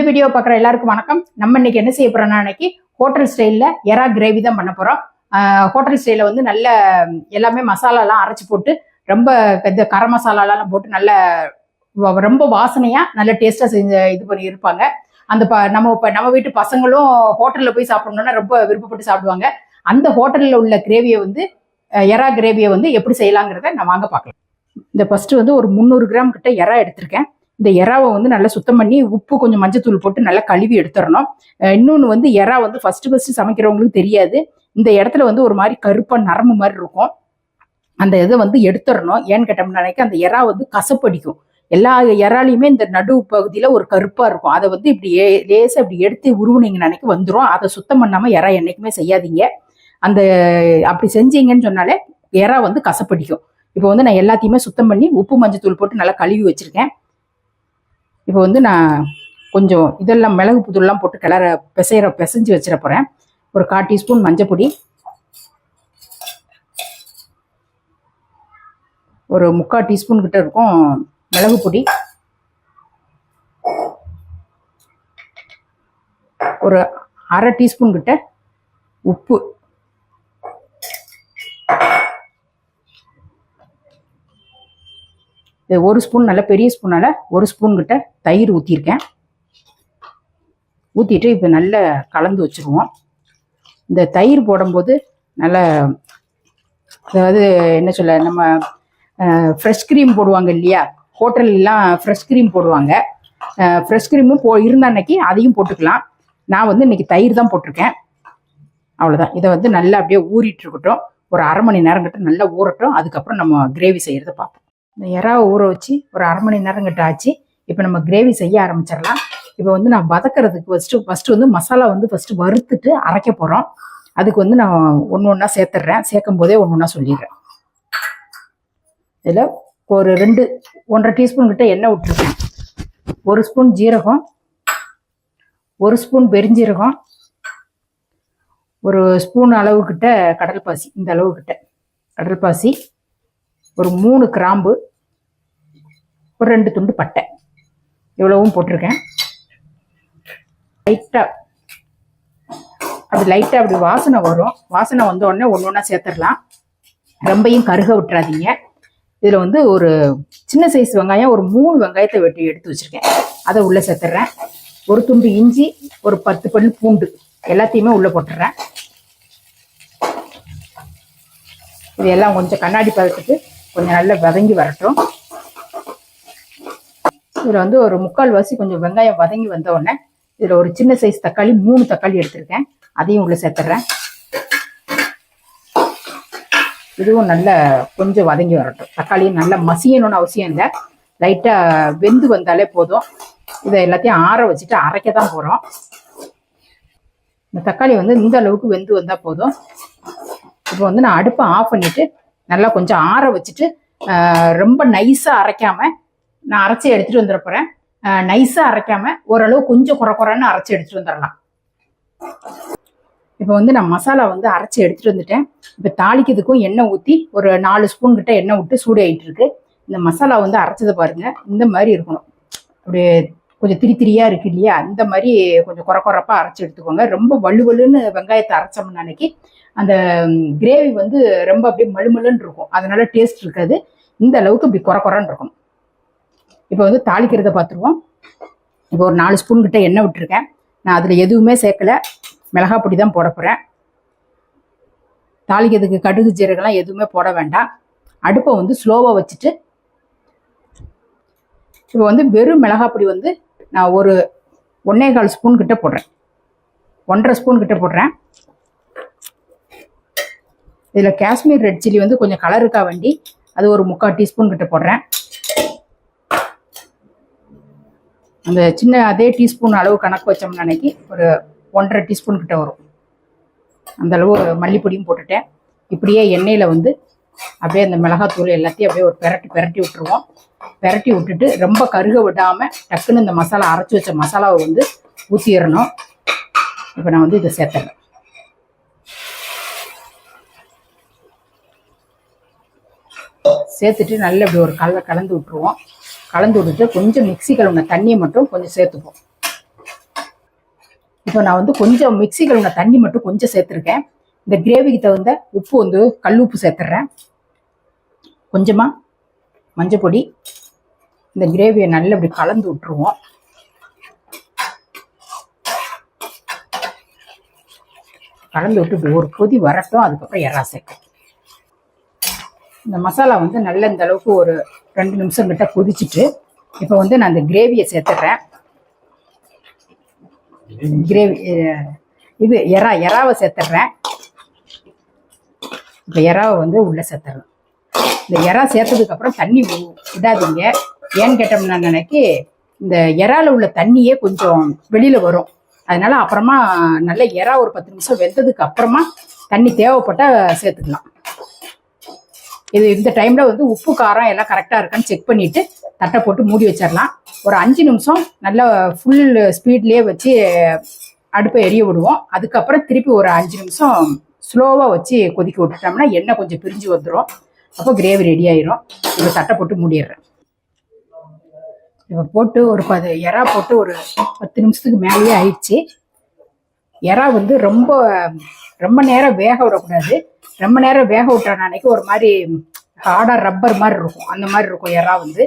Video பார்க்குற எல்லாருக்கும் வணக்கம். நம்ம இன்னைக்கு என்ன செய்ய போறோம்னா, இன்னைக்கு ஹோட்டல் ஸ்டைலில் எறா கிரேவி தான் பண்ண போறோம். ஹோட்டல் ஸ்டைலில் வந்து நல்ல எல்லாமே மசாலாலாம் அரைச்சி போட்டு ரொம்ப பெரிய கரம் மசாலாலாம் போட்டு நல்ல ரொம்ப வாசனையா நல்ல டேஸ்டா செஞ்சு இது பண்ணி இருப்பாங்க. அந்த நம்ம வீட்டு பசங்களும் ஹோட்டலில் போய் சாப்பிடணும்னா ரொம்ப விருப்பப்பட்டு சாப்பிடுவாங்க. அந்த ஹோட்டலில் உள்ள கிரேவியை வந்து எறா கிரேவியை வந்து எப்படி செய்யலாங்கிறத நான் வாங்க பார்க்கலாம். இந்த ஃபர்ஸ்ட் வந்து ஒரு 300 கிராம் கிட்ட எறா எடுத்திருக்கேன். இந்த எறாவை வந்து நல்லா சுத்தம் பண்ணி உப்பு கொஞ்சம் மஞ்சத்தூள் போட்டு நல்லா கழுவி எடுத்துடணும். இன்னொன்று வந்து எறா வந்து ஃபர்ஸ்ட் சமைக்கிறவங்களுக்கு தெரியாது. இந்த இடத்துல வந்து ஒரு மாதிரி கருப்பாக நரம்பு மாதிரி இருக்கும். அந்த இதை வந்து எடுத்துடணும். ஏன்னு கேட்டோம்னா அந்த எறா வந்து கசப்படிக்கும். எல்லா எறாலையுமே இந்த நடு பகுதியில் ஒரு கருப்பாக இருக்கும். அதை வந்து இப்படி லேசாக இப்படி எடுத்து உருவுனீங்கன்னு வந்துடும். அதை சுத்தம் பண்ணாமல் எறா என்றைக்குமே செய்யாதீங்க. அந்த அப்படி செஞ்சீங்கன்னு சொன்னாலே எறா வந்து கசப்படிக்கும். இப்போ வந்து நான் எல்லாத்தையுமே சுத்தம் பண்ணி உப்பு மஞ்சத்தூள் போட்டு நல்லா கழுவி வச்சுருக்கேன். இப்போ வந்து நான் கொஞ்சம் இதெல்லாம் மிளகு புதூர்லாம் போட்டு பிசைஞ்சு வச்சிட போகிறேன். ஒரு 1/4 டீஸ்பூன் மஞ்சள் பொடி, ஒரு 3/4 டீஸ்பூன் கிட்ட இருக்கும் மிளகு பொடி, ஒரு 1/2 டீஸ்பூன் கிட்ட உப்பு, ஒரு ஸ்பூன் நல்ல பெரிய ஸ்பூனால 1 ஸ்பூன் கிட்ட தயிர் ஊற்றிருக்கேன். ஊற்றிட்டு இப்போ நல்லா கலந்து வச்சுருவோம். இந்த தயிர் போடும்போது நல்லா, அதாவது என்ன சொல்ல, நம்ம ஃப்ரெஷ் க்ரீம் போடுவாங்க இல்லையா, ஹோட்டல்லாம் ஃப்ரெஷ் க்ரீம் போடுவாங்க. ஃப்ரெஷ் க்ரீமும் இருந்த அன்னைக்கு அதையும் போட்டுக்கலாம். நான் வந்து இன்னைக்கு தயிர் தான் போட்டிருக்கேன். அவ்வளோதான். இதை வந்து நல்லா அப்படியே ஊறிட்டு இருக்கட்டும். ஒரு 1/2 மணி நேரம் கிட்ட நல்லா ஊறட்டும். அதுக்கப்புறம் நம்ம கிரேவி செய்கிறத பார்ப்போம். இந்த எறாவை ஊற வச்சு ஒரு 1/2 மணி நேரம் கிட்ட ஆச்சு. இப்போ நம்ம கிரேவி செய்ய ஆரம்பிச்சிடலாம். இப்போ வந்து நான் வதக்கிறதுக்கு ஃபஸ்ட்டு வந்து மசாலா வந்து ஃபஸ்ட்டு வறுத்துட்டு அரைக்க போகிறோம். அதுக்கு வந்து நான் ஒன்று ஒன்றா சேர்த்துட்றேன். சேர்க்கும் போதே ஒன்று ஒன்றா சொல்லிடுறேன். இதில் ஒரு 1.5 டீஸ்பூன் கிட்ட எண்ணெய் விட்டுருக்கேன். 1 ஸ்பூன் ஜீரகம், 1 ஸ்பூன் பெருஞ்சீரகம், 1 ஸ்பூன் அளவுக்கிட்ட கடல்பாசி, இந்த அளவுக்கிட்ட கடல்பாசி, ஒரு 3 கிராம்பு, ஒரு 2 துண்டு பட்டை, இவ்வளவும் போட்டிருக்கேன். லைட்டாக அப்படி வாசனை வரும். வாசனை வந்த உடனே ஒன்று ஒன்றா சேர்த்துடலாம். ரொம்பையும் கருக விட்டுறாதீங்க. இதில் வந்து ஒரு சின்ன சைஸ் வெங்காயம், ஒரு 3 வெங்காயத்தை வெட்டி எடுத்து வச்சுருக்கேன். அதை உள்ளே சேர்த்துட்றேன். ஒரு துண்டு இஞ்சி, ஒரு 10 பல் பூண்டு, எல்லாத்தையுமே உள்ளே போட்டுடுறேன். இது எல்லாம் கொஞ்சம் கண்ணாடி பதத்துக்கு கொஞ்சம் நல்லா வதங்கி வரட்டும். இதில் வந்து ஒரு 3/4 வாசி கொஞ்சம் வெங்காயம் வதங்கி வந்த உடனே இதில் ஒரு சின்ன சைஸ் தக்காளி, 3 தக்காளி எடுத்திருக்கேன். அதையும் உள்ளே சேர்த்துட்றேன். இதுவும் நல்லா கொஞ்சம் வதங்கி வரட்டும். தக்காளியும் நல்லா மசியணும்னு அவசியம் இல்லை. லைட்டாக வெந்து வந்தாலே போதும். இதை எல்லாத்தையும் ஆற வச்சுட்டு அரைக்க தான் போகிறோம். இந்த தக்காளி வந்து இந்த அளவுக்கு வெந்து வந்தால் போதும். இப்போ வந்து நான் அடுப்பை ஆஃப் பண்ணிவிட்டு நல்லா கொஞ்சம் ஆற வச்சுட்டு, ரொம்ப நைஸாக அரைக்காமல் நான் அரைச்சி எடுத்துகிட்டு வந்துட போகிறேன். நைஸாக அரைக்காமல் ஓரளவு கொஞ்சம் குறைன்னு அரைச்சி எடுத்துகிட்டு வந்துடலாம். இப்போ வந்து நான் மசாலா வந்து அரைச்சி எடுத்துகிட்டு வந்துட்டேன். இப்போ தாளிக்கிறதுக்கும் எண்ணெய் ஊற்றி ஒரு 4 ஸ்பூன் கிட்ட எண்ணெய் விட்டு சூடு ஆகிட்டு இருக்கு. இந்த மசாலா வந்து அரைச்சதை பாருங்கள், இந்த மாதிரி இருக்கணும். அப்படியே கொஞ்சம் திரியாக இருக்கு இல்லையா, அந்த மாதிரி கொஞ்சம் குறைப்பாக அரைச்சி எடுத்துக்கோங்க. ரொம்ப வலுவலுன்னு வெங்காயத்தை அரைச்சோம்னா அன்னைக்கு அந்த கிரேவி வந்து ரொம்ப அப்படியே மழுமலுன்னு இருக்கும். அதனால டேஸ்ட் இருக்காது. இந்த அளவுக்கு இப்படி குறைன்னு இருக்கணும். இப்போ வந்து தாளிக்கிறத பார்த்துருவோம். இப்போ ஒரு 4 ஸ்பூன் கிட்ட எண்ணெய் விட்டுருக்கேன். நான் அதில் எதுவுமே சேர்க்கல, மிளகாய் பொடி தான் போட போகிறேன். தாளிக்கிறதுக்கு கடுகு ஜீரகம்லாம் எதுவுமே போட வேண்டாம். அடுப்பை வந்து ஸ்லோவாக வச்சுட்டு, இப்போ வந்து வெறும் மிளகாய் பொடி வந்து நான் ஒரு 1.25 ஸ்பூன் கிட்ட போடுறேன். 1.5 ஸ்பூன் கிட்ட போடுறேன். இதில் காஷ்மீர் ரெட் சில்லி வந்து கொஞ்சம் கலருக்காக வேண்டி அது ஒரு 3/4 டீஸ்பூன் கிட்ட போடுறேன். அந்த சின்ன அதே டீஸ்பூன் அளவு கணக்கு வச்சோம்னா அன்னைக்கு ஒரு 1.5 டீஸ்பூன் கிட்ட வரும். அந்த அளவு மல்லிப்பொடியும் போட்டுட்டேன். இப்படியே எண்ணெயில் வந்து அப்படியே அந்த மிளகாத்தூள் எல்லாத்தையும் அப்படியே ஒரு பெரட்டி விட்டுருவோம். பெரட்டி விட்டுட்டு ரொம்ப கருக விடாமல் டக்குன்னு இந்த மசாலா அரைச்சி வச்ச மசாலாவை வந்து ஊற்றிடணும். இப்போ நான் வந்து இதை சேர்த்துறேன். சேர்த்துட்டு நல்லா இப்படி ஒரு கலந்து விட்டுருவோம். கலந்து விட்டுட்டு கொஞ்சம் மிக்ஸி கழுவுன தண்ணியை மட்டும் கொஞ்சம் சேர்த்துப்போம். இப்போ நான் வந்து கொஞ்சம் மிக்ஸி கழுவின தண்ணி மட்டும் கொஞ்சம் சேர்த்துருக்கேன். இந்த கிரேவிக்கு தகுந்த உப்பு வந்து கல் உப்பு சேர்த்துட்றேன். கொஞ்சமாக மஞ்சள் பொடி. இந்த கிரேவியை நல்லா இப்படி கலந்து விட்டுருவோம். கலந்து விட்டு இப்படி ஒரு கொதி வரட்டும். அதுக்கப்புறம் எறா சேர்க்கும். இந்த மசாலா வந்து நல்ல இந்த அளவுக்கு ஒரு 2 நிமிஷம் கிட்ட கொதிச்சுட்டு இப்போ வந்து நான் இந்த கிரேவியை சேர்த்துடுறேன். கிரேவி இது எறாவை சேர்த்துடுறேன். இப்போ எறாவை வந்து உள்ளே சேர்த்துறேன். இந்த எறா சேர்த்ததுக்கப்புறம் தண்ணி விடாதீங்க. ஏன்னு கேட்டோம்னா நினைக்கி இந்த எறால உள்ள தண்ணியே கொஞ்சம் வெளியில் வரும். அதனால அப்புறமா நல்ல எறா ஒரு 10 நிமிஷம் வெந்ததுக்கு அப்புறமா தண்ணி தேவைப்பட்டால் சேர்த்துக்கலாம். இது இந்த டைமில் வந்து உப்பு காரம் எல்லாம் கரெக்டாக இருக்கான்னு செக் பண்ணிவிட்டு தட்டை போட்டு மூடி வச்சிடலாம். ஒரு 5 நிமிஷம் நல்லா ஃபுல் ஸ்பீட்லேயே வச்சு அடுப்பை எரிய விடுவோம். அதுக்கப்புறம் திருப்பி ஒரு 5 நிமிஷம் ஸ்லோவாக வச்சு கொதிக்க விட்டுட்டோம்னா எண்ணெய் கொஞ்சம் பிரிஞ்சு வந்துடும். அப்போ கிரேவி ரெடி ஆயிரும். இப்போ தட்டை போட்டு மூடிடுறேன். இப்போ போட்டு ஒரு எறா போட்டு ஒரு 10 நிமிஷத்துக்கு மேலேயே ஆயிடுச்சு. எறா வந்து ரொம்ப நேரம் வேக விடக்கூடாது. ரொம்ப நேரம் வேக விட்டோம் அன்னைக்கு ஒரு மாதிரி ஹார்டாக ரப்பர் மாதிரி இருக்கும். அந்த மாதிரி இருக்கும் எறா வந்து.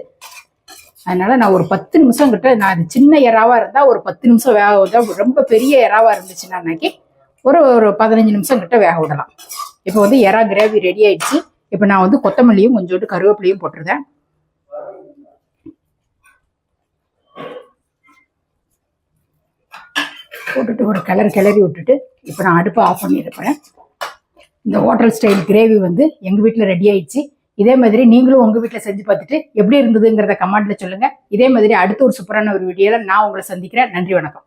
அதனால நான் ஒரு 10 நிமிஷம் கிட்ட, நான் சின்ன எறாவாக இருந்தால் ஒரு 10 நிமிஷம் வேக விட்டா, ரொம்ப பெரிய எறாவாக இருந்துச்சுன்னா அன்னைக்கு ஒரு 15 நிமிஷம் கிட்ட வேக விடலாம். இப்போ வந்து எறா கிரேவி ரெடி ஆயிடுச்சு. இப்போ நான் வந்து கொத்தமல்லியும் கொஞ்சோண்டு கருவேப்பிலையும் போட்டுருந்தேன். போட்டுட்டு ஒரு கிளறி விட்டுட்டு இப்போ நான் அடுப்பை ஆஃப் பண்ணியிருப்பேன். இந்த ஹோட்டல் ஸ்டைல் கிரேவி வந்து எங்கள் வீட்டில் ரெடி ஆயிடுச்சு. இதே மாதிரி நீங்களும் உங்கள் வீட்டில் செஞ்சு பார்த்துட்டு எப்படி இருந்ததுங்கிறத கமெண்ட்ல சொல்லுங்கள். இதே மாதிரி அடுத்த ஒரு சூப்பரான ஒரு வீடியோவில் நான் உங்களை சந்திக்கிறேன். நன்றி, வணக்கம்.